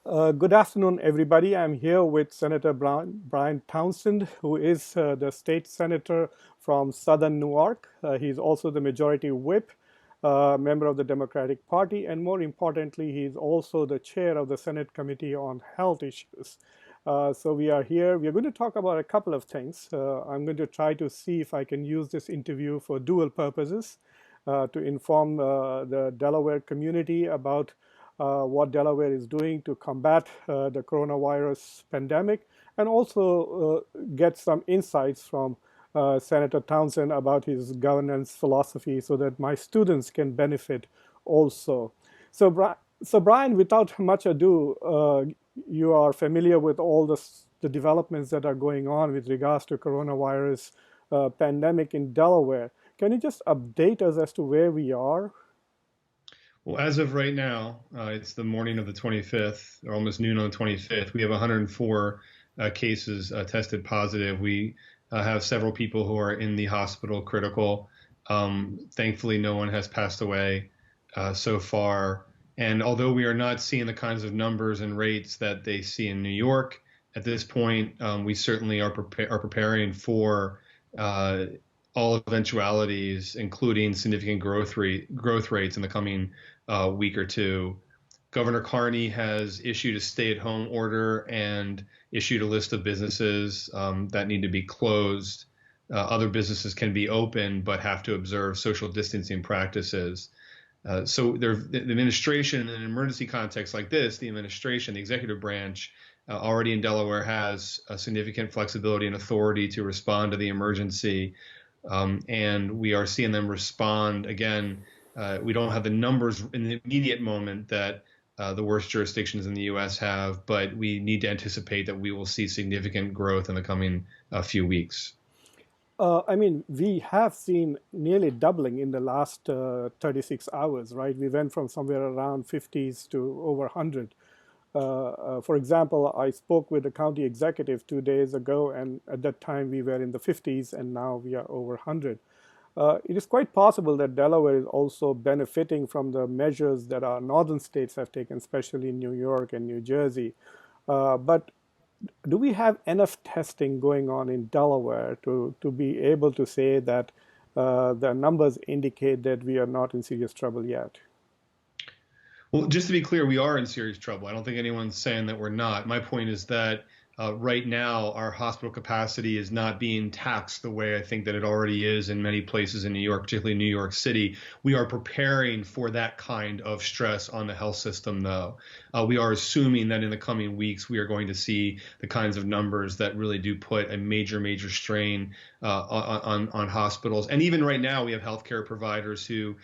Good afternoon, everybody. I'm here with Senator Bryan Townsend, who is the state senator from Southern Newark. He's also the majority whip, member of the Democratic Party, and more importantly, he's also the chair of the Senate Committee on Health Issues. So we are here. We are going to talk about a couple of things. I'm going to try to see if I can use this interview for dual purposes to inform the Delaware community about what Delaware is doing to combat the coronavirus pandemic, and also get some insights from Senator Townsend about his governance philosophy so that my students can benefit also. So, so Brian, without much ado, you are familiar with all the developments that are going on with regards to coronavirus pandemic in Delaware. Can you just update us as to where we are? Well, as of right now, it's the morning of the 25th, or almost noon on the 25th. We have 104 cases tested positive. We have several people who are in the hospital critical. Thankfully, no one has passed away so far. And although we are not seeing the kinds of numbers and rates that they see in New York at this point, we certainly are preparing for all eventualities, including significant growth rates in the coming week or two. Governor Carney has issued a stay-at-home order and issued a list of businesses that need to be closed. Other businesses can be open but have to observe social distancing practices. So the administration, in an emergency context like this, the administration, the executive branch, already in Delaware has a significant flexibility and authority to respond to the emergency. And we are seeing them respond again. We don't have the numbers in the immediate moment that the worst jurisdictions in the U.S. have, but we need to anticipate that we will see significant growth in the coming few weeks. I mean, we have seen nearly doubling in the last 36 hours, right? We went from somewhere around 50s to over 100. For example, I spoke with the county executive 2 days ago, and at that time we were in the 50s, and now we are over 100. It is quite possible that Delaware is also benefiting from the measures that our northern states have taken, especially in New York and New Jersey. But do we have enough testing going on in Delaware to be able to say that the numbers indicate that we are not in serious trouble yet? Well, just to be clear, we are in serious trouble. I don't think anyone's saying that we're not. My point is that right now, our hospital capacity is not being taxed the way I think that it already is in many places in New York, particularly New York City. We are preparing for that kind of stress on the health system, though. We are assuming that in the coming weeks, we are going to see the kinds of numbers that really do put a major strain on hospitals. And even right now, we have healthcare providers who,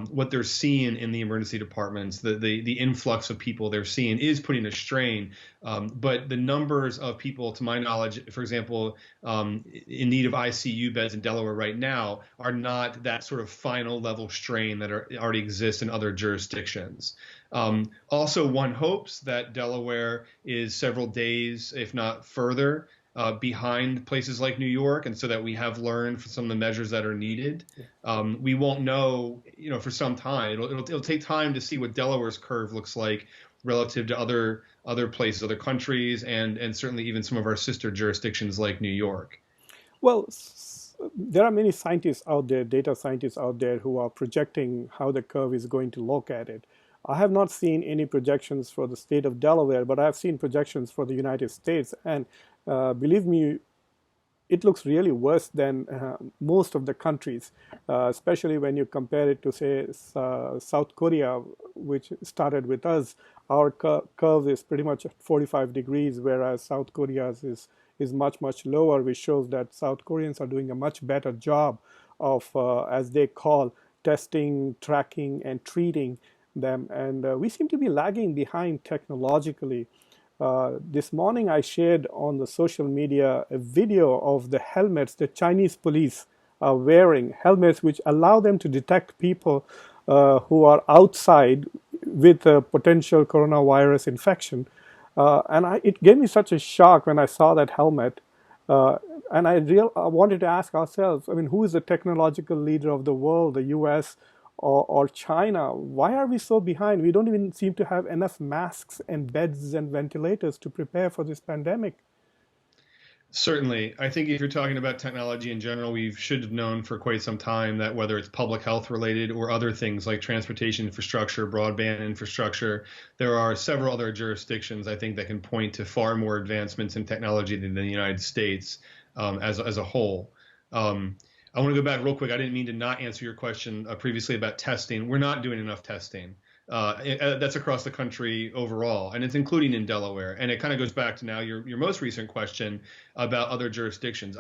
what they're seeing in the emergency departments, the influx of people they're seeing is putting a strain. But the numbers of people, to my knowledge, for example, in need of ICU beds in Delaware right now, are not that sort of final level strain that already exists in other jurisdictions. Also, one hopes that Delaware is several days, if not further, behind places like New York, and so that we have learned from some of the measures that are needed. We won't know, for some time. It'll take time to see what Delaware's curve looks like relative to other places, other countries, and certainly even some of our sister jurisdictions like New York. Well, there are many scientists out there, data scientists out there, who are projecting how the curve is going to look at it. I have not seen any projections for the state of Delaware, but I've seen projections for the United States. And believe me, it looks really worse than most of the countries, especially when you compare it to, say, South Korea, which started with us. Our curve is pretty much at 45 degrees, whereas South Korea's is much lower, which shows that South Koreans are doing a much better job of, as they call, testing, tracking, and treating them. And we seem to be lagging behind technologically. This morning, I shared on the social media a video of the helmets the Chinese police are wearing, helmets which allow them to detect people who are outside with a potential coronavirus infection. It gave me such a shock when I saw that helmet. And I wanted to ask ourselves, I mean, who is the technological leader of the world, the US or China. Why are we so behind? We don't even seem to have enough masks and beds and ventilators to prepare for this pandemic. Certainly. I think if you're talking about technology in general, we should have known for quite some time that whether it's public health related or other things like transportation infrastructure, broadband infrastructure, there are several other jurisdictions I think that can point to far more advancements in technology than the United States as a whole. I want to go back real quick. I didn't mean to not answer your question previously about testing. We're not doing enough testing. That's across the country overall, and it's including in Delaware. And it kind of goes back to now your most recent question about other jurisdictions.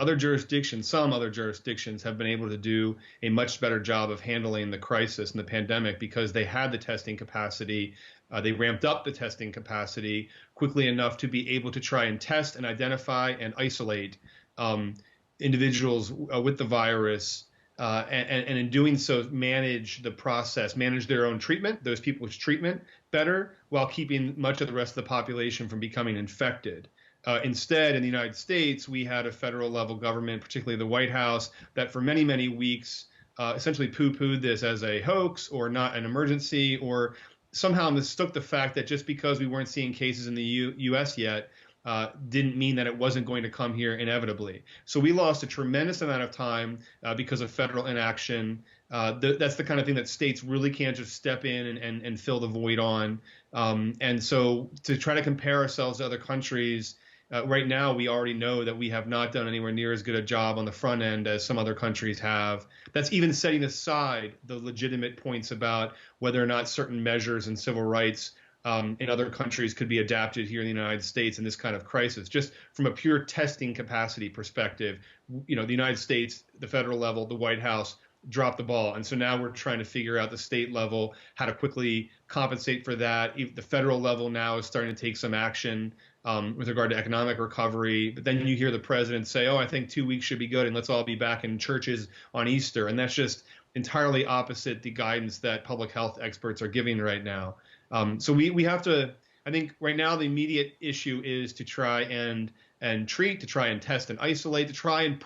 Some other jurisdictions have been able to do a much better job of handling the crisis and the pandemic because they had the testing capacity. They ramped up the testing capacity quickly enough to be able to try and test and identify and isolate individuals with the virus. And in doing so, manage the process, manage their own treatment, those people's treatment better, while keeping much of the rest of the population from becoming infected. Instead, in the United States, we had a federal level government, particularly the White House, that for many, many weeks essentially poo-pooed this as a hoax or not an emergency, or somehow mistook the fact that just because we weren't seeing cases in the U.S. yet, didn't mean that it wasn't going to come here inevitably. So we lost a tremendous amount of time because of federal inaction. That's the kind of thing that states really can't just step in and fill the void on. And so to try to compare ourselves to other countries, right now we already know that we have not done anywhere near as good a job on the front end as some other countries have. That's even setting aside the legitimate points about whether or not certain measures and civil rights in other countries could be adapted here in the United States in this kind of crisis. Just from a pure testing capacity perspective, the United States, the federal level, the White House dropped the ball. And so now we're trying to figure out the state level, how to quickly compensate for that. The federal level now is starting to take some action with regard to economic recovery. But then you hear the president say, I think 2 weeks should be good and let's all be back in churches on Easter. And that's just entirely opposite the guidance that public health experts are giving right now. So we have to, I think right now the immediate issue is to try and treat, to try and test and isolate, to try and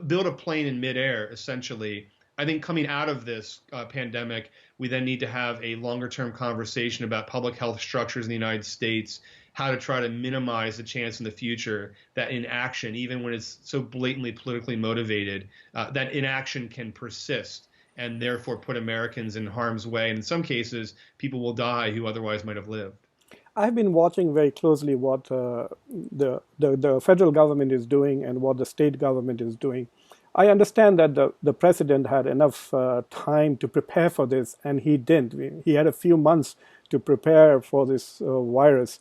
build a plane in midair, essentially. I think coming out of this pandemic, we then need to have a longer term conversation about public health structures in the United States, how to try to minimize the chance in the future that inaction, even when it's so blatantly politically motivated, that inaction can persist and therefore put Americans in harm's way. And in some cases, people will die who otherwise might have lived. I've been watching very closely what the federal government is doing and what the state government is doing. I understand that the president had enough time to prepare for this, and he didn't. He had a few months to prepare for this virus.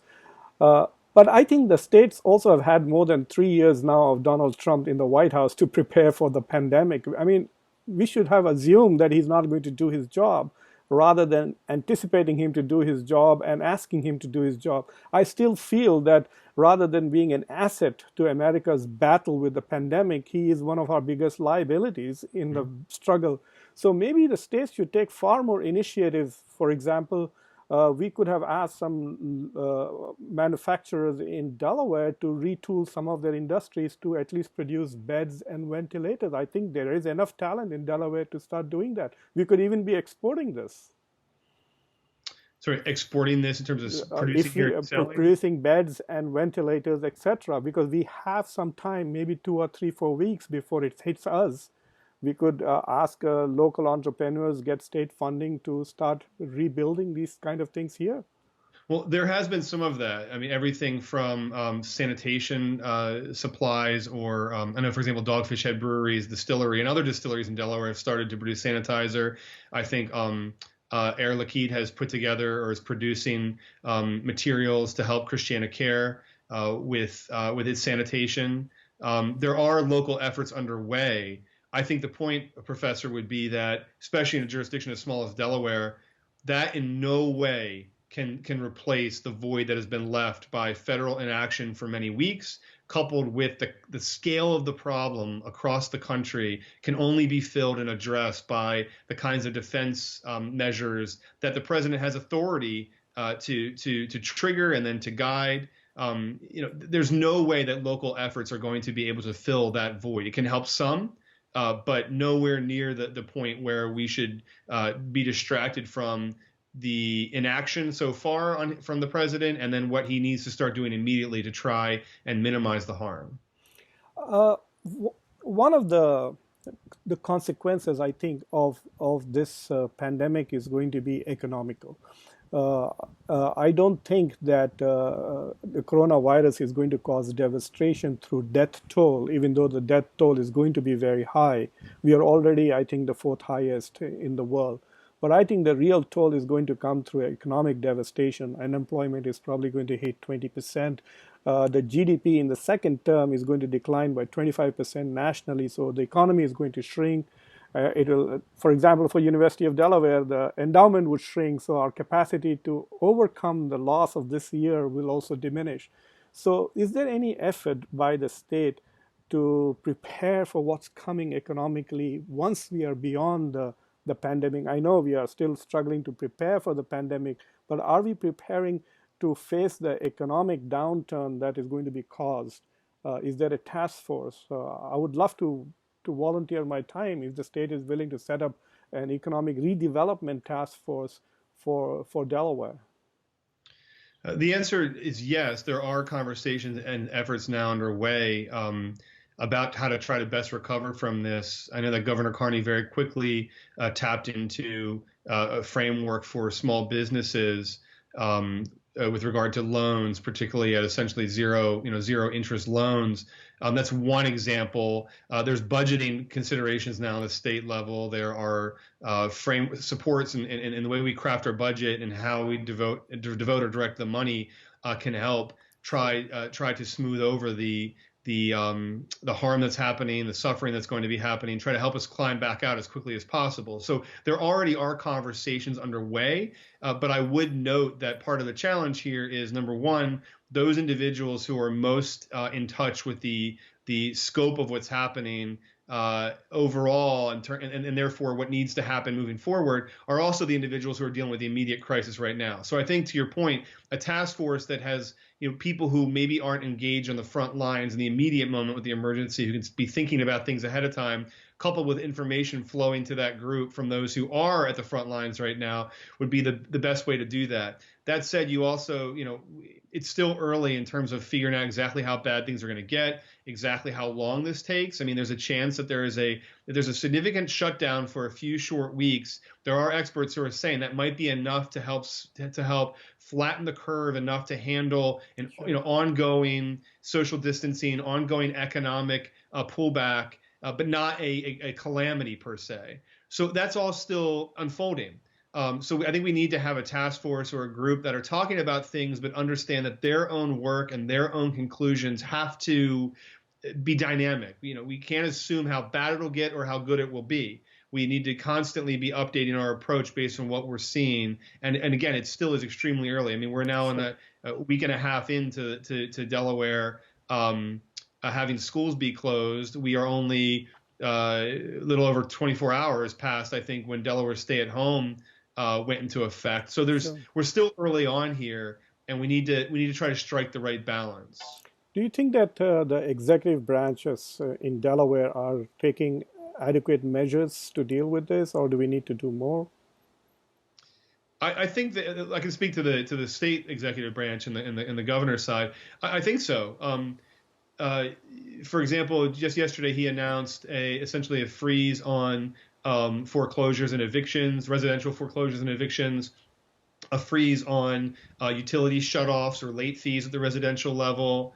But I think the states also have had more than 3 years now of Donald Trump in the White House to prepare for the pandemic. I mean, we should have assumed that he's not going to do his job rather than anticipating him to do his job and asking him to do his job. I still feel that rather than being an asset to America's battle with the pandemic, he is one of our biggest liabilities in the struggle. So maybe the states should take far more initiative. For example, we could have asked some manufacturers in Delaware to retool some of their industries to at least produce beds and ventilators. I think there is enough talent in Delaware to start doing that. We could even be exporting this. Sorry, exporting this in terms of producing here and selling? Producing beds and ventilators, etc. Because we have some time, maybe 2 or 3, 4 weeks before it hits us. We could ask local entrepreneurs, get state funding to start rebuilding these kind of things here. Well, there has been some of that. I mean, everything from sanitation supplies, or I know, for example, Dogfish Head Brewery's distillery and other distilleries in Delaware have started to produce sanitizer. I think Air Liquide has put together or is producing materials to help Christiana Care with its sanitation. There are local efforts underway. I think the point, Professor, would be that, especially in a jurisdiction as small as Delaware, that in no way can replace the void that has been left by federal inaction for many weeks, coupled with the scale of the problem across the country can only be filled and addressed by the kinds of defense measures that the president has authority to trigger and then to guide. There's no way that local efforts are going to be able to fill that void. It can help some. but nowhere near the point where we should be distracted from the inaction so far from the president, and then what he needs to start doing immediately to try and minimize the harm. Uh, One of the consequences, I think, of this pandemic is going to be economical. Uh, I don't think that the coronavirus is going to cause devastation through death toll, even though the death toll is going to be very high. We are already, I think, the fourth highest in the world. But I think the real toll is going to come through economic devastation. Unemployment is probably going to hit 20%. The GDP in the second term is going to decline by 25% nationally, so the economy is going to shrink. It'll, for example, for University of Delaware, the endowment would shrink, so our capacity to overcome the loss of this year will also diminish. So, is there any effort by the state to prepare for what's coming economically once we are beyond the pandemic? I know we are still struggling to prepare for the pandemic, but are we preparing to face the economic downturn that is going to be caused? Is there a task force? I would love to volunteer my time if the state is willing to set up an economic redevelopment task force for Delaware. The answer is yes. There are conversations and efforts now underway about how to try to best recover from this. I know that Governor Carney very quickly tapped into a framework for small businesses with regard to loans, particularly at essentially zero interest loans. That's one example. There's budgeting considerations now at the state level. There are frame supports in the way we craft our budget and how we devote or direct the money can help try to smooth over the harm that's happening, the suffering that's going to be happening, try to help us climb back out as quickly as possible. So there already are conversations underway, but I would note that part of the challenge here is, number one, those individuals who are most in touch with the scope of what's happening overall, and therefore what needs to happen moving forward, are also the individuals who are dealing with the immediate crisis right now. So I think, to your point, a task force that has people who maybe aren't engaged on the front lines in the immediate moment with the emergency, who can be thinking about things ahead of time, coupled with information flowing to that group from those who are at the front lines right now, would be the best way to do that. That said, you also, it's still early in terms of figuring out exactly how bad things are going to get, exactly how long this takes. I mean, there's a chance that there's a significant shutdown for a few short weeks. There are experts who are saying that might be enough to help flatten the curve, enough to handle an ongoing social distancing, ongoing economic pullback, but not a calamity per se. So that's all still unfolding. So I think we need to have a task force or a group that are talking about things, but understand that their own work and their own conclusions have to be dynamic. We can't assume how bad it'll get or how good it will be. We need to constantly be updating our approach based on what we're seeing. And again, it still is extremely early. I mean, we're now in a week and a half into Delaware having schools be closed. We are only a little over 24 hours past, I think, when Delaware stay-at-home went into effect. So we're still early on here, and we need to try to strike the right balance. Do you think that the executive branches in Delaware are taking adequate measures to deal with this, or do we need to do more? I think that I can speak to the state executive branch and the governor's side. I think so. For example, just yesterday he announced essentially a freeze on foreclosures and evictions, residential foreclosures and evictions, a freeze on utility shutoffs or late fees at the residential level.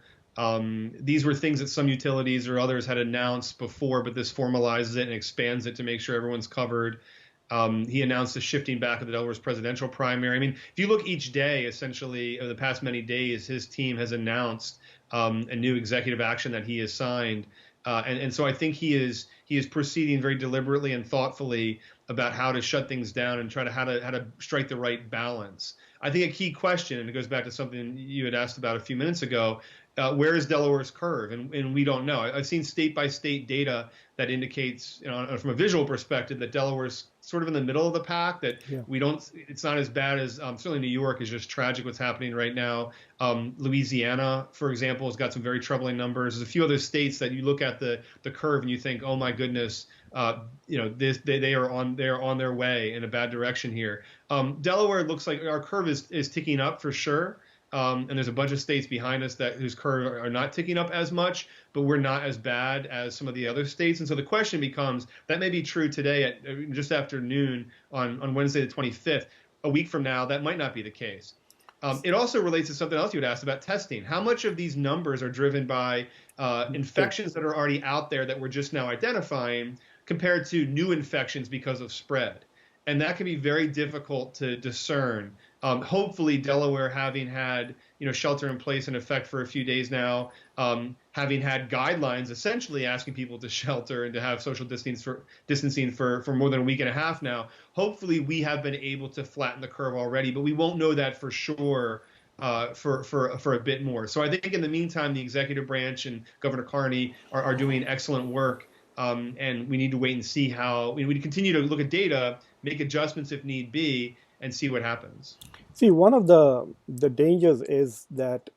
These were things that some utilities or others had announced before, but this formalizes it and expands it to make sure everyone's covered. He announced the shifting back of the Delaware's presidential primary. I mean, if you look each day, essentially, over the past many days, his team has announced a new executive action that he has signed. And so I think he is proceeding very deliberately and thoughtfully about how to shut things down and try to how to strike the right balance. I think a key question, and it goes back to something you had asked about a few minutes ago, where is Delaware's curve? And we don't know. I've seen state by state data that indicates, from a visual perspective, that Delaware's sort of in the middle of the pack, that Yeah. it's not as bad as, certainly New York is just tragic what's happening right now. Louisiana, for example, has got some very troubling numbers. There's a few other states that you look at the curve and you think, oh my goodness, they are on their way in a bad direction here. Delaware looks like our curve is ticking up for sure. And there's a bunch of states behind us whose curve are not ticking up as much, but we're not as bad as some of the other states. And so the question becomes, that may be true today at just after noon on Wednesday the 25th. A week from now, that might not be the case. It also relates to something else you had asked about testing. How much of these numbers are driven by infections that are already out there that we're just now identifying compared to new infections because of spread? And that can be very difficult to discern. Hopefully, Delaware, having had shelter in place in effect for a few days now, having had guidelines essentially asking people to shelter and to have social distancing for more than a week and a half now, hopefully we have been able to flatten the curve already, but we won't know that for sure for a bit more. So I think in the meantime, the executive branch and Governor Carney are doing excellent work. And we need to wait and see how we continue to look at data, make adjustments if need be, and see what happens. See, one of the dangers is that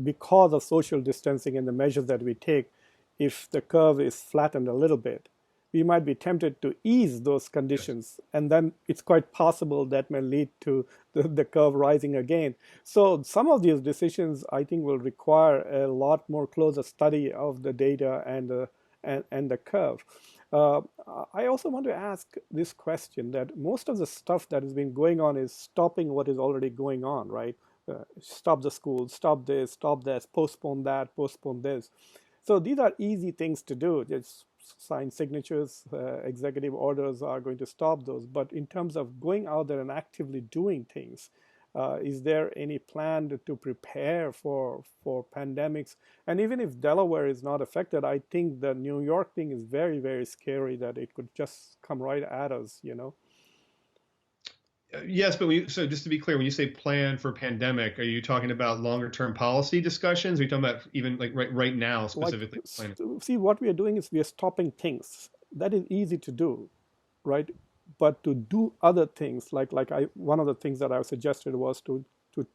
because of social distancing and the measures that we take, if the curve is flattened a little bit, we might be tempted to ease those conditions, and then it's quite possible that may lead to the curve rising again. So some of these decisions, I think, will require a lot more closer study of the data and the curve. I also want to ask this question, that most of the stuff that has been going on is stopping what is already going on, right? Stop the schools, stop this, postpone that, postpone this. So these are easy things to do. Just sign signatures, executive orders are going to stop those. But in terms of going out there and actively doing things, is there any plan to prepare for pandemics? And even if Delaware is not affected, I think the New York thing is very, very scary, that it could just come right at us, Yes, but so just to be clear, when you say plan for pandemic, are you talking about longer term policy discussions? Are you talking about even like right now specifically? See, what we are doing is we are stopping things. That is easy to do, right? But to do other things, one of the things that I suggested was to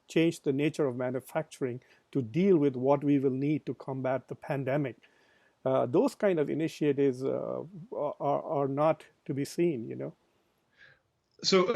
change the nature of manufacturing to deal with what we will need to combat the pandemic. Those kind of initiatives are not to be seen, So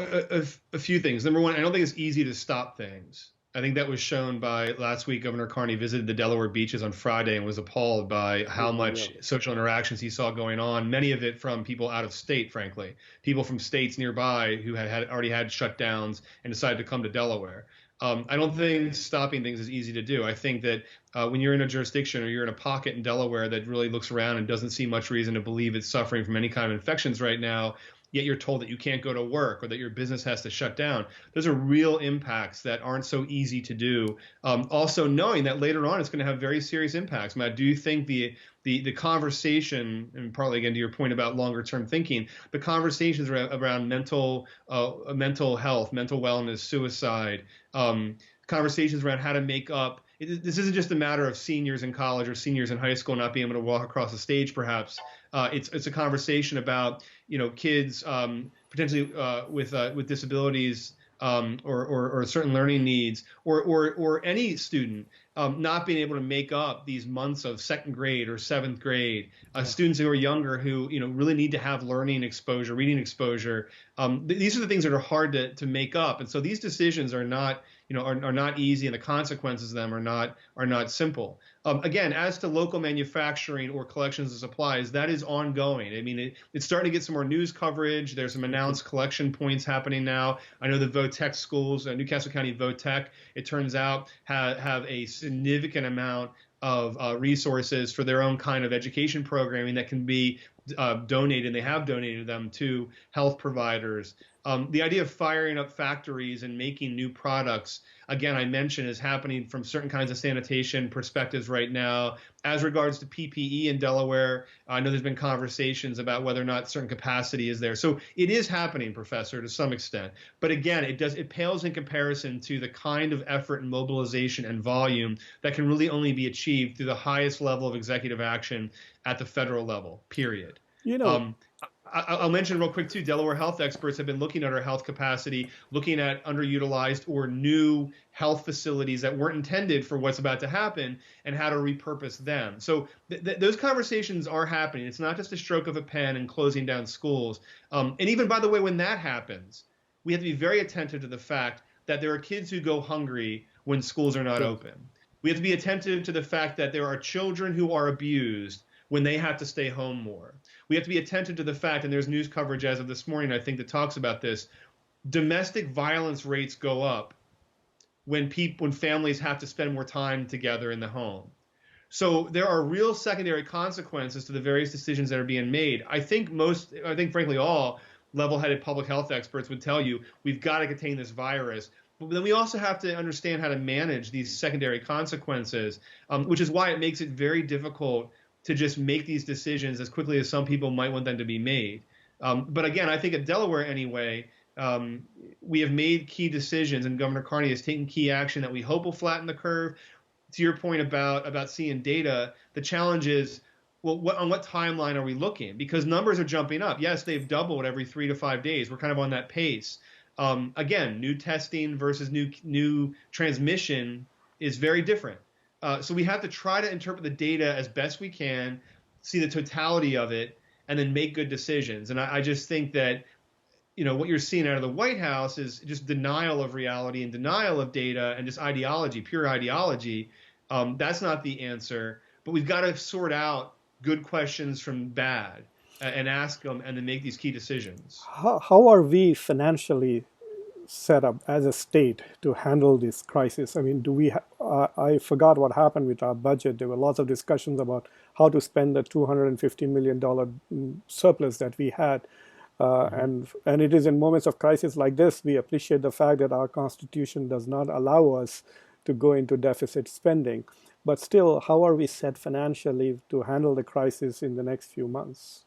a few things. Number one, I don't think it's easy to stop things. I think that was shown by last week. Governor Carney visited the Delaware beaches on Friday and was appalled by how much social interactions he saw going on, many of it from people out of state, frankly, people from states nearby who had already had shutdowns and decided to come to Delaware. I don't think stopping things is easy to do. I think that when you're in a jurisdiction or you're in a pocket in Delaware that really looks around and doesn't see much reason to believe it's suffering from any kind of infections right now, yet you're told that you can't go to work or that your business has to shut down. Those are real impacts that aren't so easy to do. Also knowing that later on it's going to have very serious impacts. I do think the conversation, and partly again to your point about longer term thinking, the conversations around mental health, mental wellness, suicide, conversations around how to make up. This isn't just a matter of seniors in college or seniors in high school not being able to walk across the stage, perhaps. It's a conversation about kids potentially with disabilities or certain learning needs, or any student not being able to make up these months of second grade or seventh grade. Students who are younger who really need to have learning exposure, reading exposure. These are the things that are hard to make up, and so these decisions are not are not easy, and the consequences of them are not simple. Again, as to local manufacturing or collections of supplies, that is ongoing. I mean, it's starting to get some more news coverage. There's some announced collection points happening now. I know the Votech schools, Newcastle County Votech, it turns out have a significant amount of resources for their own kind of education programming that can be donated, and they have donated them to health providers. The idea of firing up factories and making new products, again, I mentioned, is happening from certain kinds of sanitation perspectives right now. As regards to PPE in Delaware, I know there's been conversations about whether or not certain capacity is there. So it is happening, Professor, to some extent. But again, it pales in comparison to the kind of effort and mobilization and volume that can really only be achieved through the highest level of executive action at the federal level, period. I'll mention real quick too, Delaware health experts have been looking at our health capacity, looking at underutilized or new health facilities that weren't intended for what's about to happen and how to repurpose them. So those conversations are happening. It's not just a stroke of a pen and closing down schools. And even, by the way, when that happens, we have to be very attentive to the fact that there are kids who go hungry when schools are not open. We have to be attentive to the fact that there are children who are abused when they have to stay home more. We have to be attentive to the fact, and there's news coverage as of this morning, I think, that talks about this, domestic violence rates go up when families have to spend more time together in the home. So there are real secondary consequences to the various decisions that are being made. I think frankly all level-headed public health experts would tell you we've got to contain this virus. But then we also have to understand how to manage these secondary consequences, which is why it makes it very difficult to just make these decisions as quickly as some people might want them to be made. But again, I think at Delaware anyway, we have made key decisions, and Governor Carney has taken key action that we hope will flatten the curve. To your point about seeing data, the challenge is, well, on what timeline are we looking? Because numbers are jumping up. Yes, they've doubled every 3 to 5 days. We're kind of on that pace. Again, new testing versus new transmission is very different. So we have to try to interpret the data as best we can, see the totality of it, and then make good decisions. And I just think that, what you're seeing out of the White House is just denial of reality and denial of data and just ideology, pure ideology. That's not the answer. But we've got to sort out good questions from bad and ask them and then make these key decisions. How are we financially set up as a state to handle this crisis? I mean, I forgot what happened with our budget. There were lots of discussions about how to spend the $250 million surplus that we had. And it is in moments of crisis like this, we appreciate the fact that our Constitution does not allow us to go into deficit spending. But still, how are we set financially to handle the crisis in the next few months?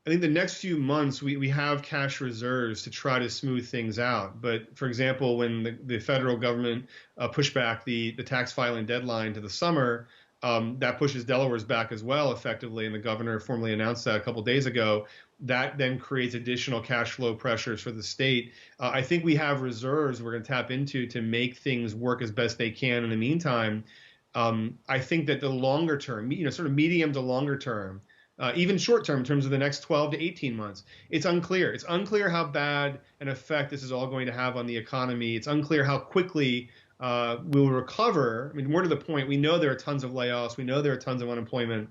I think the next few months, we have cash reserves to try to smooth things out. But for example, when the federal government pushed back the tax filing deadline to the summer, that pushes Delaware's back as well, effectively. And the governor formally announced that a couple of days ago. That then creates additional cash flow pressures for the state. I think we have reserves we're going to tap into to make things work as best they can in the meantime. I think that the longer term, sort of medium to longer term, even short term in terms of the next 12 to 18 months, it's unclear. It's unclear how bad an effect this is all going to have on the economy. It's unclear how quickly we'll recover. I mean, more to the point, we know there are tons of layoffs. We know there are tons of unemployment.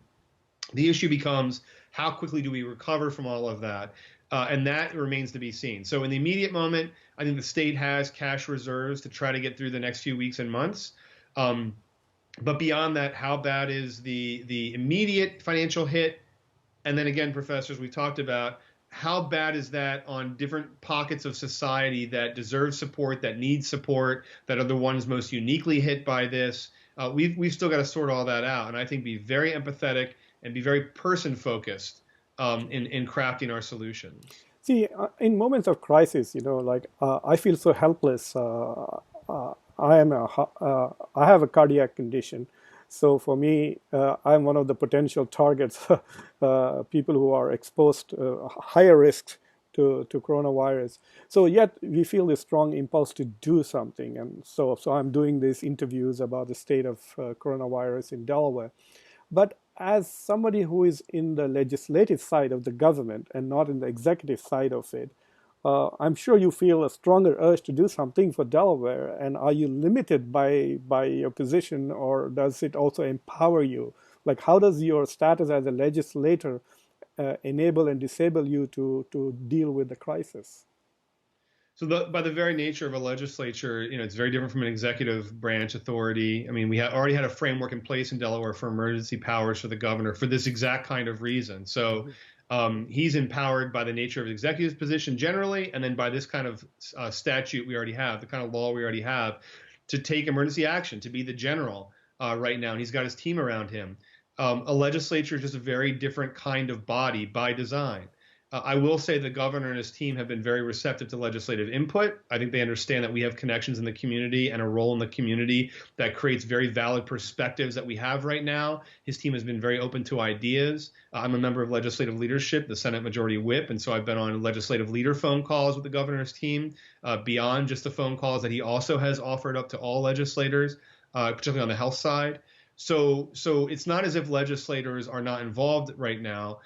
The issue becomes, how quickly do we recover from all of that? And that remains to be seen. So in the immediate moment, I think the state has cash reserves to try to get through the next few weeks and months. But beyond that, how bad is the immediate financial hit? And then again, professors, we talked about how bad is that on different pockets of society that deserve support, that need support, that are the ones most uniquely hit by this. We've still got to sort all that out. And I think be very empathetic and be very person-focused in crafting our solutions. See, in moments of crisis, I feel so helpless. I have a cardiac condition. So for me, I'm one of the potential targets, people who are exposed, higher risks to coronavirus. So yet we feel this strong impulse to do something. And so I'm doing these interviews about the state of coronavirus in Delaware. But as somebody who is in the legislative side of the government and not in the executive side of it, I'm sure you feel a stronger urge to do something for Delaware. And are you limited by your position, or does it also empower you? Like, how does your status as a legislator enable and disable you to deal with the crisis? So by the very nature of a legislature, it's very different from an executive branch authority. I mean, we already had a framework in place in Delaware for emergency powers for the governor for this exact kind of reason. So he's empowered by the nature of his executive position generally, and then by this kind of statute we already have, the kind of law we already have, to take emergency action, to be the general right now. And he's got his team around him. A legislature is just a very different kind of body by design. I will say the governor and his team have been very receptive to legislative input. I think they understand that we have connections in the community and a role in the community that creates very valid perspectives that we have right now. His team has been very open to ideas. I'm a member of legislative leadership, the Senate Majority Whip, and so I've been on legislative leader phone calls with the governor's team, beyond just the phone calls that he also has offered up to all legislators, particularly on the health side. So it's not as if legislators are not involved right now.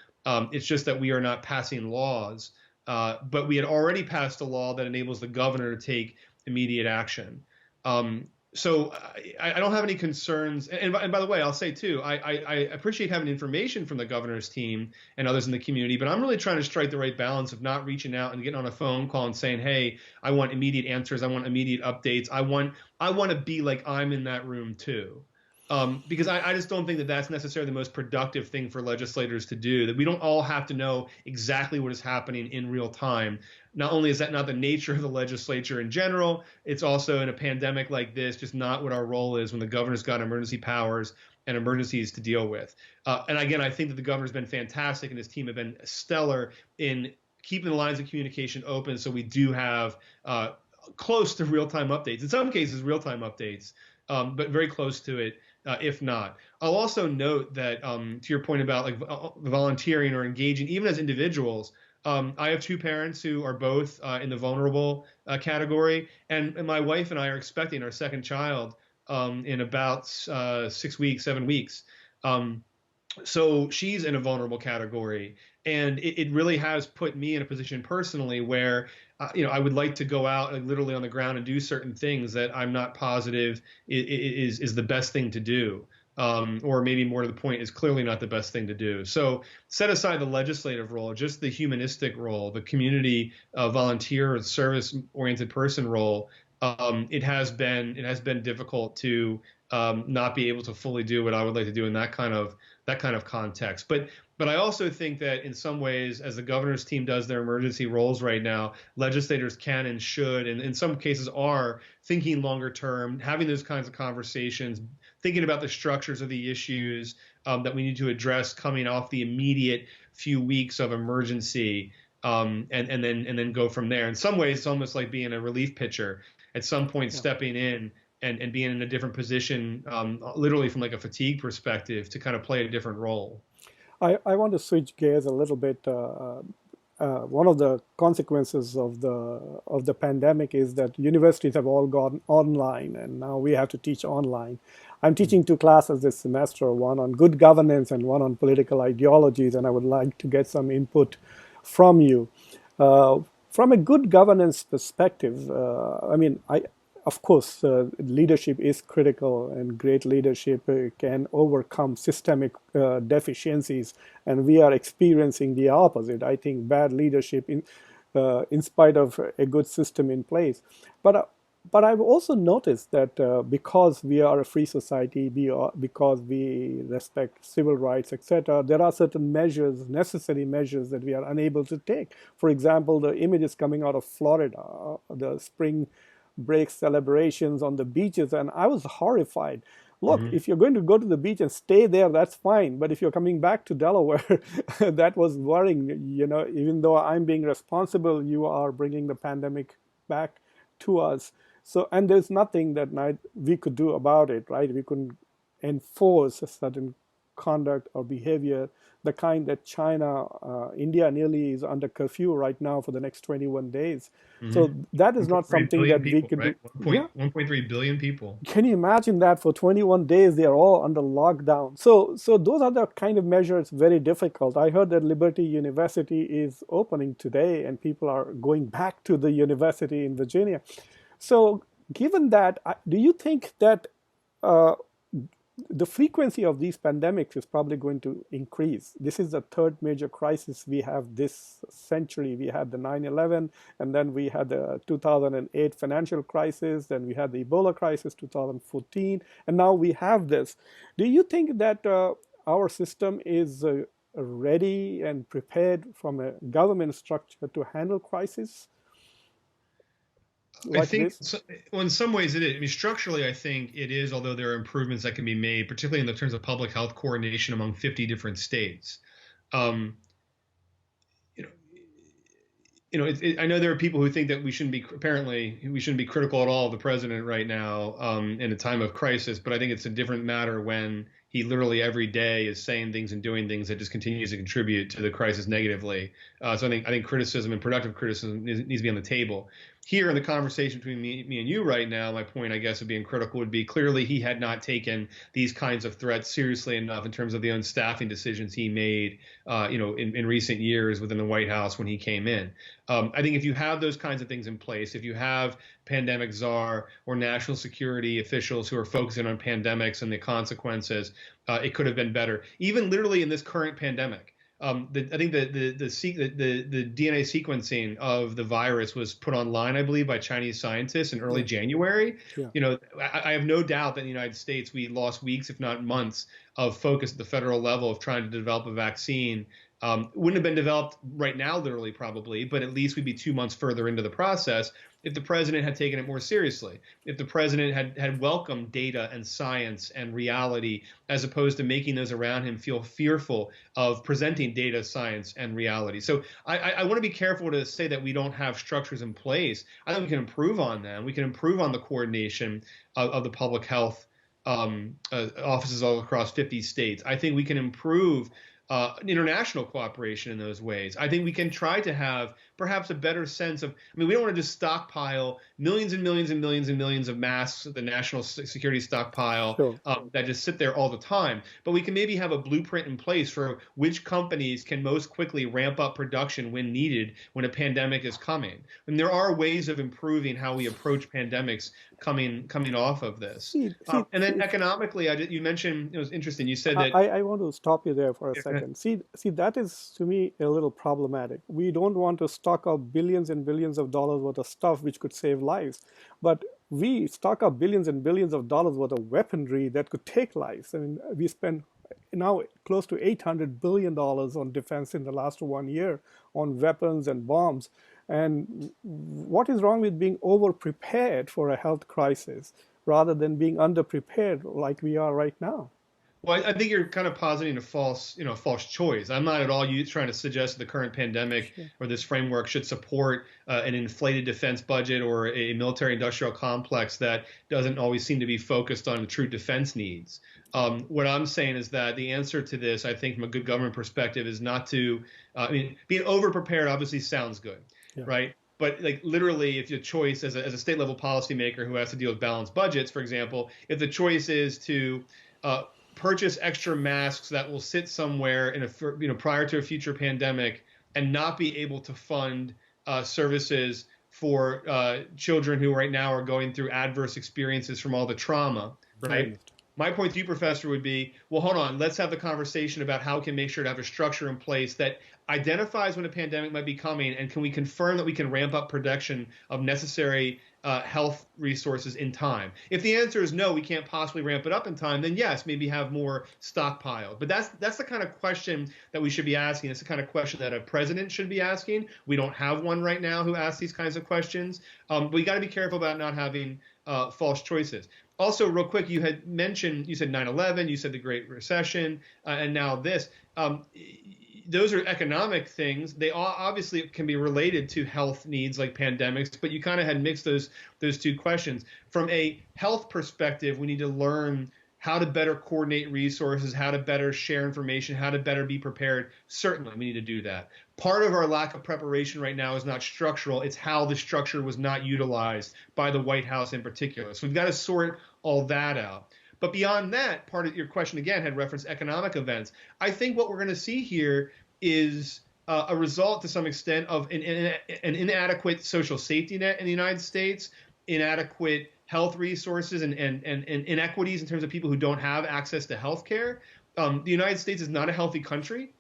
It's just that we are not passing laws, but we had already passed a law that enables the governor to take immediate action. So I don't have any concerns. And by the way, I'll say too, I appreciate having information from the governor's team and others in the community, but I'm really trying to strike the right balance of not reaching out and getting on a phone call and saying, hey, I want immediate answers. I want immediate updates. I want to be like I'm in that room too. Because I just don't think that that's necessarily the most productive thing for legislators to do, that we don't all have to know exactly what is happening in real time. Not only is that not the nature of the legislature in general, it's also in a pandemic like this, just not what our role is when the governor's got emergency powers and emergencies to deal with. And again, I think that the governor's been fantastic and his team have been stellar in keeping the lines of communication open so we do have close to real-time updates. In some cases, real-time updates, but very close to it. If not, I'll also note that to your point about like volunteering or engaging, even as individuals, I have two parents who are both in the vulnerable category, and my wife and I are expecting our second child in about 6 weeks, 7 weeks. So she's in a vulnerable category, and it really has put me in a position personally where I would like to go out like, literally on the ground and do certain things that I'm not positive is the best thing to do, or maybe more to the point is clearly not the best thing to do. So set aside the legislative role, just the humanistic role, the community volunteer, service-oriented person role. It has been difficult to not be able to fully do what I would like to do in that kind of context. But I also think that in some ways, as the governor's team does their emergency roles right now, legislators can and should, and in some cases are, thinking longer term, having those kinds of conversations, thinking about the structures of the issues that we need to address coming off the immediate few weeks of emergency, and then go from there. In some ways, it's almost like being a relief pitcher. At some point, stepping in and being in a different position, literally from like a fatigue perspective, to kind of play a different role. I want to switch gears a little bit. One of the consequences of the pandemic is that universities have all gone online, and now we have to teach online. I'm teaching two classes this semester, one on good governance and one on political ideologies, and I would like to get some input from you. From a good governance perspective, of course, leadership is critical, and great leadership can overcome systemic deficiencies, and we are experiencing the opposite. I think bad leadership, in spite of a good system in place. But I've also noticed that because we are a free society, because we respect civil rights, etc., there are certain measures, necessary measures, that we are unable to take. For example, the images coming out of Florida, the spring break celebrations on the beaches, and I was horrified. Look, if you're going to go to the beach and stay there, that's fine. But if you're coming back to Delaware, that was worrying. Even though I'm being responsible, you are bringing the pandemic back to us. So, and there's nothing that we could do about it, right? We couldn't enforce a certain conduct or behavior, the kind that China, India nearly is under curfew right now for the next 21 days. So that is not something that we could do. 1.3 billion people. Can you imagine that for 21 days they are all under lockdown? So those are the kind of measures very difficult. I heard that Liberty University is opening today and people are going back to the university in Virginia. So given that, do you think that the frequency of these pandemics is probably going to increase? This is the third major crisis we have this century. We had the 9/11, and then we had the 2008 financial crisis, then we had the Ebola crisis, 2014, and now we have this. Do you think that our system is ready and prepared from a government structure to handle crisis? I think well, in some ways it is. I mean, structurally, I think it is, although there are improvements that can be made, particularly in the terms of public health coordination among 50 different states. I know there are people who think that we shouldn't be critical at all of the president right now in a time of crisis. But I think it's a different matter when he literally every day is saying things and doing things that just continues to contribute to the crisis negatively. So I think criticism and productive criticism needs to be on the table. Here in the conversation between me and you right now, my point, I guess, of being critical would be clearly he had not taken these kinds of threats seriously enough in terms of the unstaffing decisions he made, in recent years within the White House when he came in. I think if you have those kinds of things in place, if you have pandemic czar or national security officials who are focusing on pandemics and the consequences, it could have been better. Even literally in this current pandemic. I think the DNA sequencing of the virus was put online, I believe, by Chinese scientists in early January. Yeah. I have no doubt that in the United States we lost weeks, if not months, of focus at the federal level of trying to develop a vaccine. Wouldn't have been developed right now, literally, probably, but at least we'd be 2 months further into the process if the president had taken it more seriously, if the president had welcomed data and science and reality, as opposed to making those around him feel fearful of presenting data, science, and reality. So I want to be careful to say that we don't have structures in place. I think we can improve on them. We can improve on the coordination of the public health offices all across 50 states. I think we can improve international cooperation in those ways. I think we can try to have perhaps a better sense of, we don't want to just stockpile millions and millions and millions and millions of masks at the national security stockpile that just sit there all the time. But we can maybe have a blueprint in place for which companies can most quickly ramp up production when needed when a pandemic is coming. And there are ways of improving how we approach pandemics coming off of this. And then economically, you mentioned, it was interesting, you said that— I want to stop you there for a second. See, that is, to me, a little problematic. We don't want to stock up billions and billions of dollars worth of stuff which could save lives. But we stock up billions and billions of dollars worth of weaponry that could take lives. I mean, we spend now close to $800 billion on defense in the last 1 year on weapons and bombs. And what is wrong with being over-prepared for a health crisis rather than being underprepared like we are right now? Well, I think you're kind of positing a false choice. I'm not at all trying to suggest that the current pandemic or this framework should support an inflated defense budget or a military-industrial complex that doesn't always seem to be focused on the true defense needs. What I'm saying is that the answer to this, I think, from a good government perspective, is not to being over-prepared obviously sounds good, right? But like literally, if your choice as a state level policymaker who has to deal with balanced budgets, for example, if the choice is to purchase extra masks that will sit somewhere prior to a future pandemic and not be able to fund services for children who right now are going through adverse experiences from all the trauma, right? My point to you, Professor, would be, well, hold on, let's have the conversation about how we can make sure to have a structure in place that identifies when a pandemic might be coming, and can we confirm that we can ramp up production of necessary health resources in time? If the answer is no, we can't possibly ramp it up in time, then yes, maybe have more stockpiled. But that's the kind of question that we should be asking. It's the kind of question that a president should be asking. We don't have one right now who asks these kinds of questions. But we got to be careful about not having false choices. Also, real quick, you said 9/11, you said the Great Recession, and now this. Those are economic things. They all obviously can be related to health needs like pandemics, but you kind of had mixed those two questions. From a health perspective, we need to learn how to better coordinate resources, how to better share information, how to better be prepared. Certainly, we need to do that. Part of our lack of preparation right now is not structural. It's how the structure was not utilized by the White House in particular. So we've got to sort all that out. But beyond that, part of your question, again, had referenced economic events. I think what we're going to see here is a result, to some extent, of an inadequate social safety net in the United States, inadequate health resources and inequities in terms of people who don't have access to health care. The United States is not a healthy country.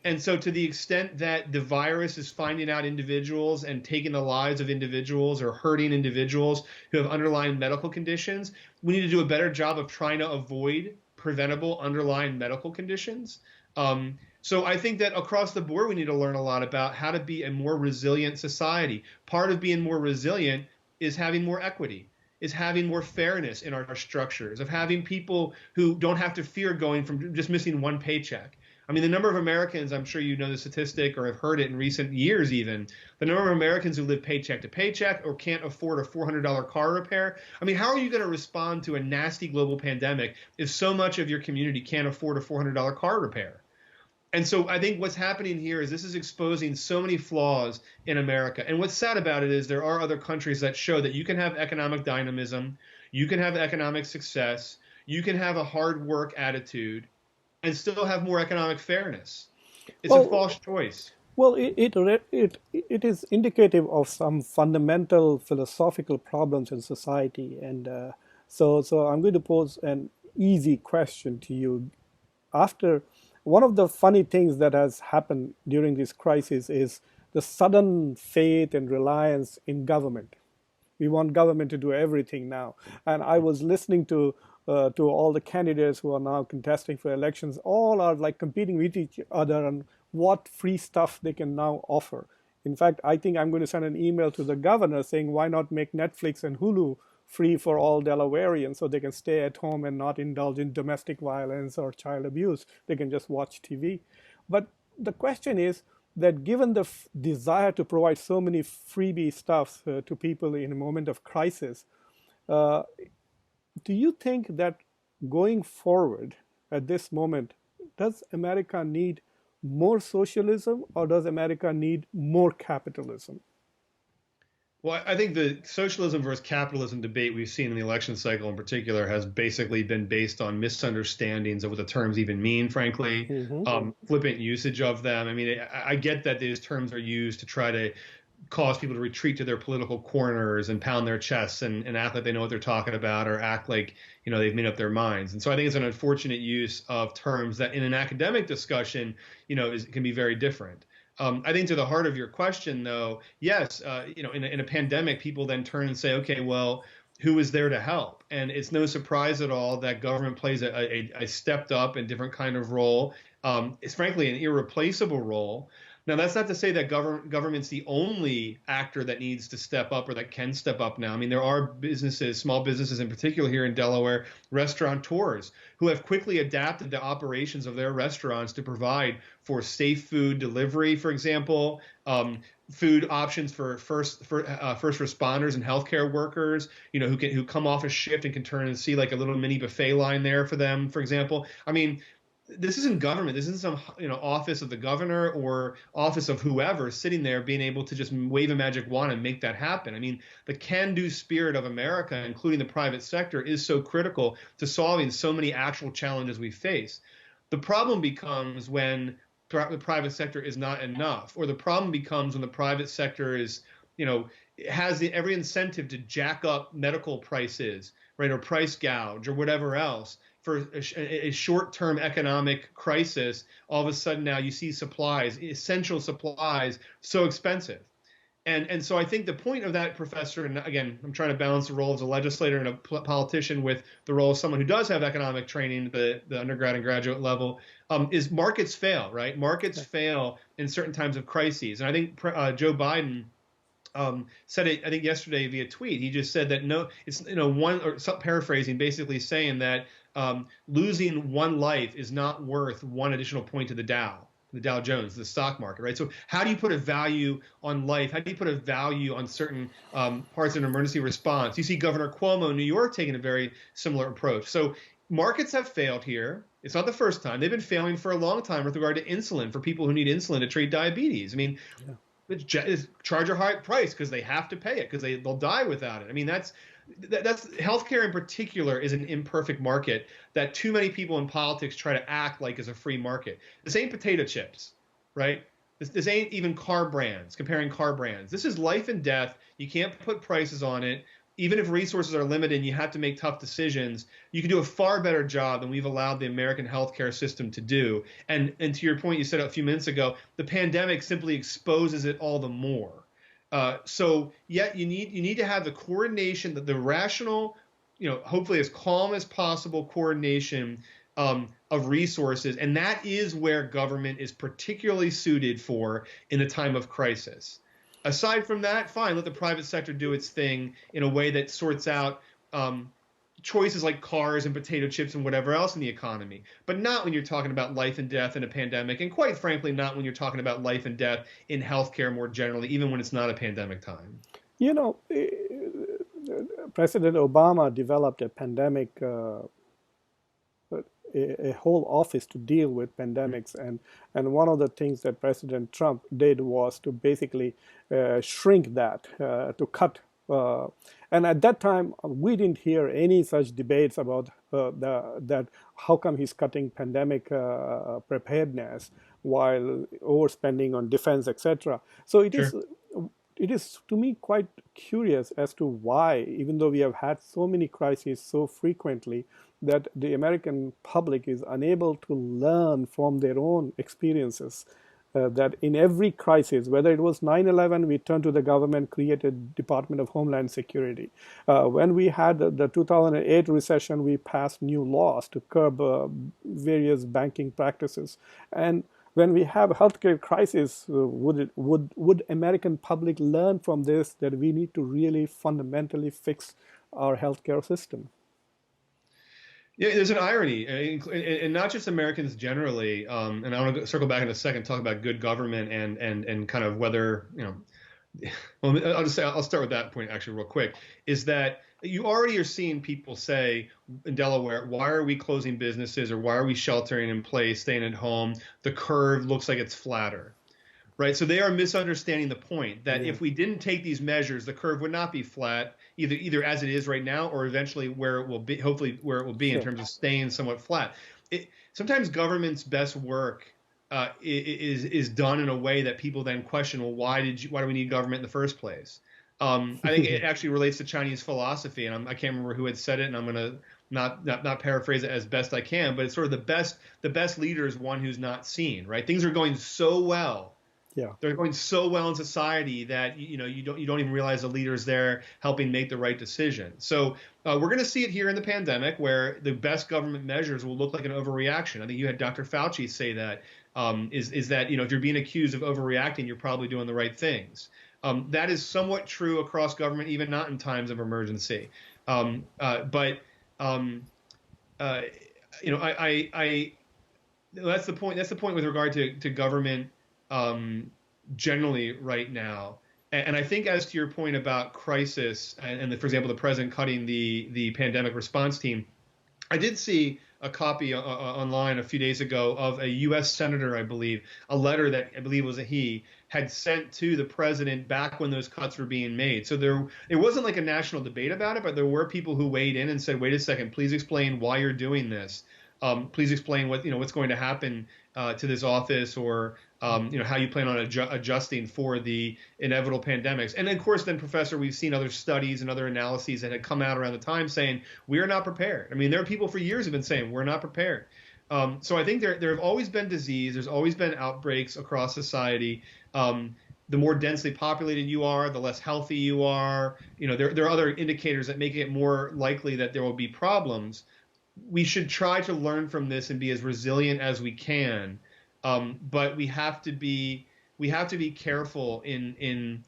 And so to the extent that the virus is finding out individuals and taking the lives of individuals or hurting individuals who have underlying medical conditions, we need to do a better job of trying to avoid preventable underlying medical conditions. So I think that across the board, we need to learn a lot about how to be a more resilient society. Part of being more resilient is having more equity, is having more fairness in our structures, of having people who don't have to fear going from just missing one paycheck. I mean, the number of Americans, I'm sure you know the statistic or have heard it in recent years even, the number of Americans who live paycheck to paycheck or can't afford a $400 car repair. I mean, how are you going to respond to a nasty global pandemic if so much of your community can't afford a $400 car repair? And so I think what's happening here is this is exposing so many flaws in America. And what's sad about it is there are other countries that show that you can have economic dynamism, you can have economic success, you can have a hard work attitude, and still have more economic fairness. It's a Well, false choice. well, it is indicative of some fundamental philosophical problems in society, and so I'm going to pose an easy question to you. After One of the funny things that has happened during this crisis is the sudden faith and reliance in government. We want government to do everything now. And I was listening to all the candidates who are now contesting for elections. All are like competing with each other on what free stuff they can now offer. In fact, I think I'm going to send an email to the governor saying, why not make Netflix and Hulu free for all Delawareans so they can stay at home and not indulge in domestic violence or child abuse. They can just watch TV. But the question is that given the desire to provide so many freebie stuff to people in a moment of crisis, uh, do you think that going forward at this moment, does America need more socialism or does America need more capitalism? Well, I think the socialism versus capitalism debate we've seen in the election cycle in particular has basically been based on misunderstandings of what the terms even mean, frankly, Hmm. flippant usage of them. I mean, I get that these terms are used to try to cause people to retreat to their political corners and pound their chests and act like they know what they're talking about or act like, they've made up their minds. And so I think it's an unfortunate use of terms that in an academic discussion, can be very different. I think to the heart of your question, though, yes, in a pandemic, people then turn and say, okay, well, who is there to help? And it's no surprise at all that government plays a stepped up and different kind of role. It's frankly an irreplaceable role. Now, that's not to say that government's the only actor that needs to step up or that can step up now. I mean, there are businesses, small businesses in particular here in Delaware, restaurateurs who have quickly adapted the operations of their restaurants to provide for safe food delivery, for example, food options for first responders and healthcare workers, who come off a shift and can turn and see like a little mini buffet line there for them, for example. I mean, this isn't government. This isn't some office of the governor or office of whoever sitting there being able to just wave a magic wand and make that happen. I mean, the can-do spirit of America, including the private sector, is so critical to solving so many actual challenges we face. The problem becomes when the private sector is not enough, or the problem becomes when the private sector is, has every incentive to jack up medical prices, right, or price gouge or whatever else for a short-term economic crisis. All of a sudden now you see supplies, essential supplies, so expensive. And so I think the point of that, Professor, and again, I'm trying to balance the role as a legislator and a politician with the role of someone who does have economic training at the undergrad and graduate level, is markets fail, right? Markets fail in certain times of crises. And I think Joe Biden said it, I think yesterday via tweet. He just said that paraphrasing, basically saying that losing one life is not worth one additional point to the Dow Jones, the stock market, right? So how do you put a value on life? How do you put a value on certain parts of an emergency response? You see Governor Cuomo in New York taking a very similar approach. So markets have failed here. It's not the first time. They've been failing for a long time with regard to insulin for people who need insulin to treat diabetes. I mean, charge a high price because they have to pay it because they'll die without it. I mean, that's healthcare in particular is an imperfect market that too many people in politics try to act like is a free market. This ain't potato chips, right? This ain't even car brands, comparing car brands. This is life and death. You can't put prices on it. Even if resources are limited and you have to make tough decisions, you can do a far better job than we've allowed the American healthcare system to do. And to your point, you said a few minutes ago, the pandemic simply exposes it all the more. So you need to have the coordination, the rational, hopefully as calm as possible coordination of resources. And that is where government is particularly suited for in a time of crisis. Aside from that, fine, let the private sector do its thing in a way that sorts out choices like cars and potato chips and whatever else in the economy, but not when you're talking about life and death in a pandemic, and quite frankly, not when you're talking about life and death in healthcare more generally, even when it's not a pandemic time. You know, President Obama developed a pandemic, a whole office to deal with pandemics, and one of the things that President Trump did was to basically shrink that, to cut. And at that time, we didn't hear any such debates about that. How come he's cutting pandemic preparedness while overspending on defense, etc. So Sure. it is to me quite curious as to why, even though we have had so many crises so frequently, that the American public is unable to learn from their own experiences. That in every crisis, whether it was 9/11, we turned to the government, created Department of Homeland Security. When we had the 2008 recession, we passed new laws to curb various banking practices. And when we have a healthcare crisis, would American public learn from this that we need to really fundamentally fix our healthcare system? Yeah, there's an irony, and not just Americans generally. And I want to circle back in a second, talk about good government and kind of whether, well, I'll start with that point actually real quick, is that you already are seeing people say in Delaware, why are we closing businesses or why are we sheltering in place, staying at home? The curve looks like it's flatter. Right. So they are misunderstanding the point that Yeah, if we didn't take these measures, the curve would not be flat, either as it is right now or eventually where it will be, hopefully where it will be in sure. terms of staying somewhat flat. Sometimes government's best work is done in a way that people then question, well, why do we need government in the first place? I think it actually relates to Chinese philosophy, and I can't remember who had said it, and I'm going to not paraphrase it as best I can, but it's sort of the best leader is one who's not seen, right? Things are going so well, Yeah. they're going so well in society that you don't even realize the leader's there helping make the right decision. So we're going to see it here in the pandemic, where the best government measures will look like an overreaction. I think you had Dr. Fauci say that is that if you're being accused of overreacting, you're probably doing the right things. That is somewhat true across government, even not in times of emergency. But uh, that's the point. That's the point with regard to government generally right now. And I think, as to your point about crisis for example, the president cutting the pandemic response team, I did see a copy online a few days ago of a U.S. senator, I believe, a letter that I believe was a he had sent to the president back when those cuts were being made. So it wasn't like a national debate about it, but there were people who weighed in and said, "Wait a second, please explain why you're doing this. Please explain what's going to happen to this office, or how you plan on adjusting for the inevitable pandemics." And of course, then, Professor, we've seen other studies and other analyses that had come out around the time saying we are not prepared. I mean, there are people for years who've been saying we're not prepared. So I think there have always been disease. There's always been outbreaks across society. The more densely populated you are, the less healthy you are. There are other indicators that make it more likely that there will be problems. We should try to learn from this and be as resilient as we can. But we have to be careful in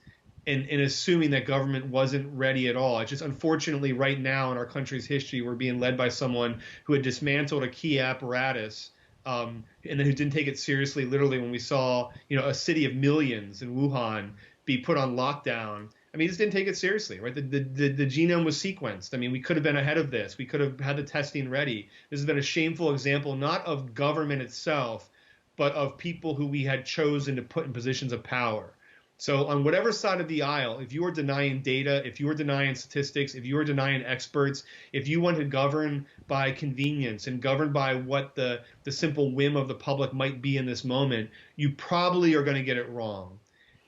assuming that government wasn't ready at all. It's just, unfortunately, right now in our country's history, we're being led by someone who had dismantled a key apparatus, and then who didn't take it seriously. Literally, when we saw a city of millions in Wuhan be put on lockdown, I mean, he just didn't take it seriously, right? The genome was sequenced. I mean, we could have been ahead of this. We could have had the testing ready. This has been a shameful example, not of government itself, but of people who we had chosen to put in positions of power. So on whatever side of the aisle, if you are denying data, if you are denying statistics, if you are denying experts, if you want to govern by convenience and govern by what the simple whim of the public might be in this moment, you probably are going to get it wrong.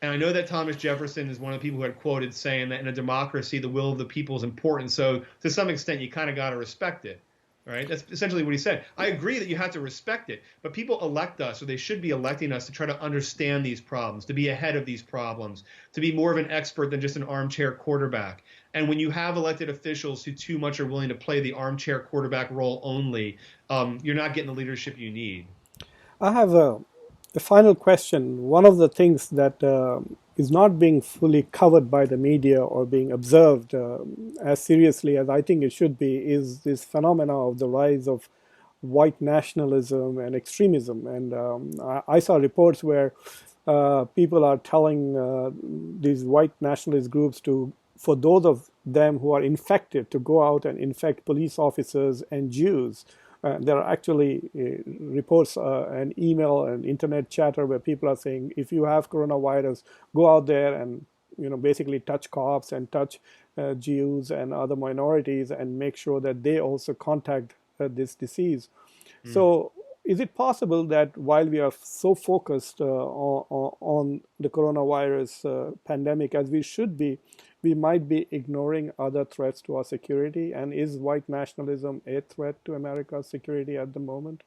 And I know that Thomas Jefferson is one of the people who had quoted saying that in a democracy, the will of the people is important. So to some extent, you kind of got to respect it. Right? That's essentially what he said. I agree that you have to respect it, but people elect us, or they should be electing us, to try to understand these problems, to be ahead of these problems, to be more of an expert than just an armchair quarterback. And when you have elected officials who too much are willing to play the armchair quarterback role only, you're not getting the leadership you need. I have a final question. One of the things that is not being fully covered by the media or being observed as seriously as I think it should be is this phenomena of the rise of white nationalism and extremism. And I saw reports where people are telling these white nationalist groups to, for those of them who are infected, to go out and infect police officers and Jews. There are actually reports and email and internet chatter where people are saying, if you have coronavirus, go out there and basically touch cops and touch Jews and other minorities and make sure that they also contact this disease. Mm. So, is it possible that while we are so focused on the coronavirus pandemic as we should be, we might be ignoring other threats to our security? And is white nationalism a threat to America's security at the moment?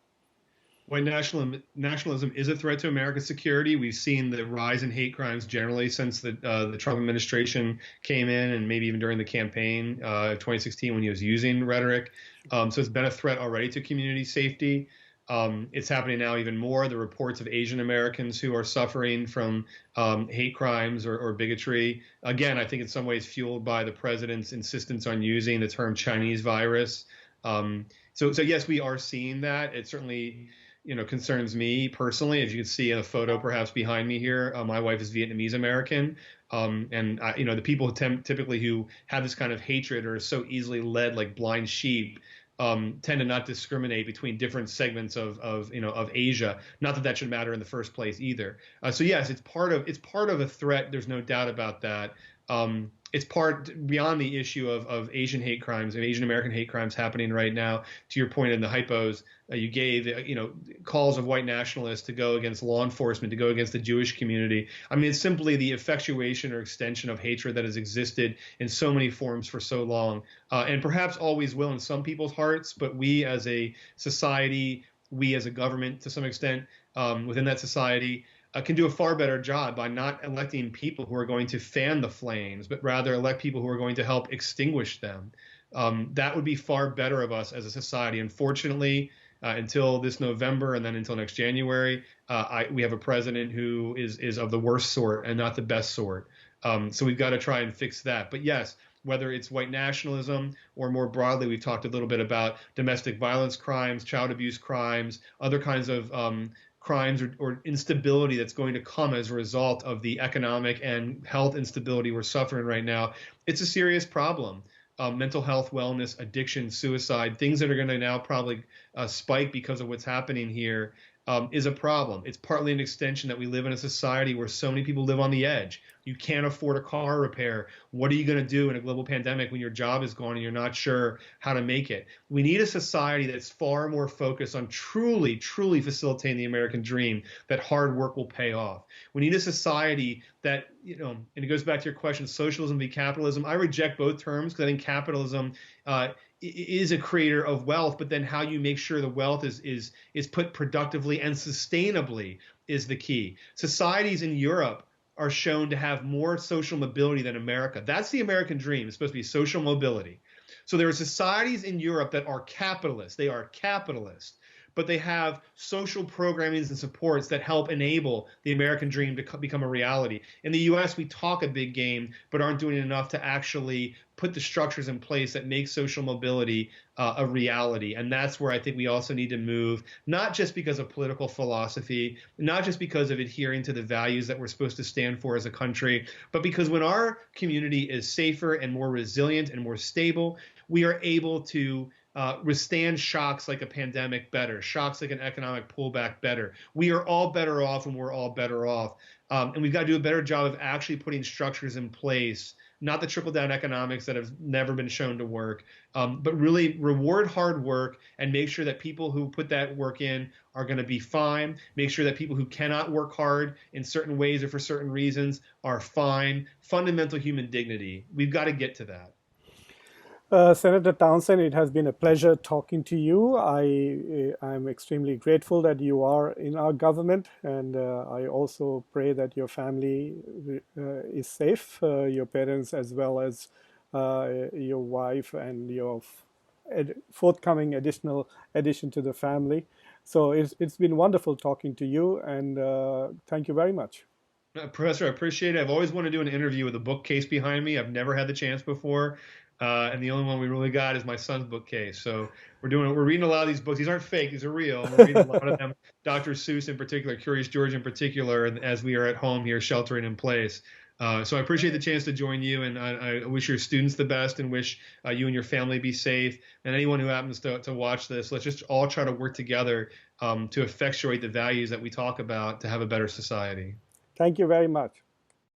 White nationalism is a threat to America's security. We've seen the rise in hate crimes generally since the Trump administration came in, and maybe even during the campaign of 2016 when he was using rhetoric. So it's been a threat already to community safety. It's happening now even more. The reports of Asian Americans who are suffering from hate crimes or bigotry. Again, I think in some ways fueled by the president's insistence on using the term Chinese virus. So yes, we are seeing that. It certainly concerns me personally. As you can see in a photo perhaps behind me here, my wife is Vietnamese American. And the people typically who have this kind of hatred or are so easily led like blind sheep tend to not discriminate between different segments of Asia. Not that that should matter in the first place either. So yes, it's part of a threat. There's no doubt about that. It's part beyond the issue of Asian hate crimes and Asian American hate crimes happening right now. To your point in the hypos you gave, calls of white nationalists to go against law enforcement, to go against the Jewish community. I mean, it's simply the effectuation or extension of hatred that has existed in so many forms for so long, and perhaps always will in some people's hearts. But we as a society, we as a government, to some extent, within that society, can do a far better job by not electing people who are going to fan the flames, but rather elect people who are going to help extinguish them. That would be far better of us as a society. Unfortunately, until this November and then until next January, we have a president who is of the worst sort and not the best sort. So we've got to try and fix that. But yes, whether it's white nationalism or more broadly, we've talked a little bit about domestic violence crimes, child abuse crimes, other kinds of crimes or instability that's going to come as a result of the economic and health instability we're suffering right now. It's a serious problem. Mental health, wellness, addiction, suicide, things that are going to now probably spike because of what's happening here, is a problem. It's partly an extension that we live in a society where so many people live on the edge. You can't afford a car repair. What are you going to do in a global pandemic when your job is gone and you're not sure how to make it? We need a society that's far more focused on truly, truly facilitating the American dream, that hard work will pay off. We need a society that, and it goes back to your question, socialism v. capitalism. I reject both terms because I think capitalism is a creator of wealth, but then how you make sure the wealth is put productively and sustainably is the key. Societies in Europe are shown to have more social mobility than America. That's the American dream. It's supposed to be social mobility. So there are societies in Europe that are capitalist. They are capitalist, but they have social programmings and supports that help enable the American dream to become a reality. In the US, we talk a big game, but aren't doing enough to actually put the structures in place that make social mobility a reality. And that's where I think we also need to move, not just because of political philosophy, not just because of adhering to the values that we're supposed to stand for as a country, but because when our community is safer and more resilient and more stable, we are able to withstand shocks like a pandemic better, shocks like an economic pullback better. We are all better off when we're all better off. And we've got to do a better job of actually putting structures in place, not the trickle-down economics that have never been shown to work, but really reward hard work and make sure that people who put that work in are going to be fine. Make sure that people who cannot work hard in certain ways or for certain reasons are fine. Fundamental human dignity. We've got to get to that. Senator Townsend, it has been a pleasure talking to you. I'm extremely grateful that you are in our government, and I also pray that your family is safe, your parents as well as your wife and your forthcoming addition to the family. So it's been wonderful talking to you, and thank you very much. Professor, I appreciate it. I've always wanted to do an interview with a bookcase behind me. I've never had the chance before. And the only one we really got is my son's bookcase. So we're reading a lot of these books. These aren't fake, these are real. And we're reading a lot of them, Dr. Seuss in particular, Curious George in particular, and as we are at home here sheltering in place. So I appreciate the chance to join you, and I wish your students the best and wish you and your family be safe. And anyone who happens to watch this, let's just all try to work together to effectuate the values that we talk about to have a better society. Thank you very much.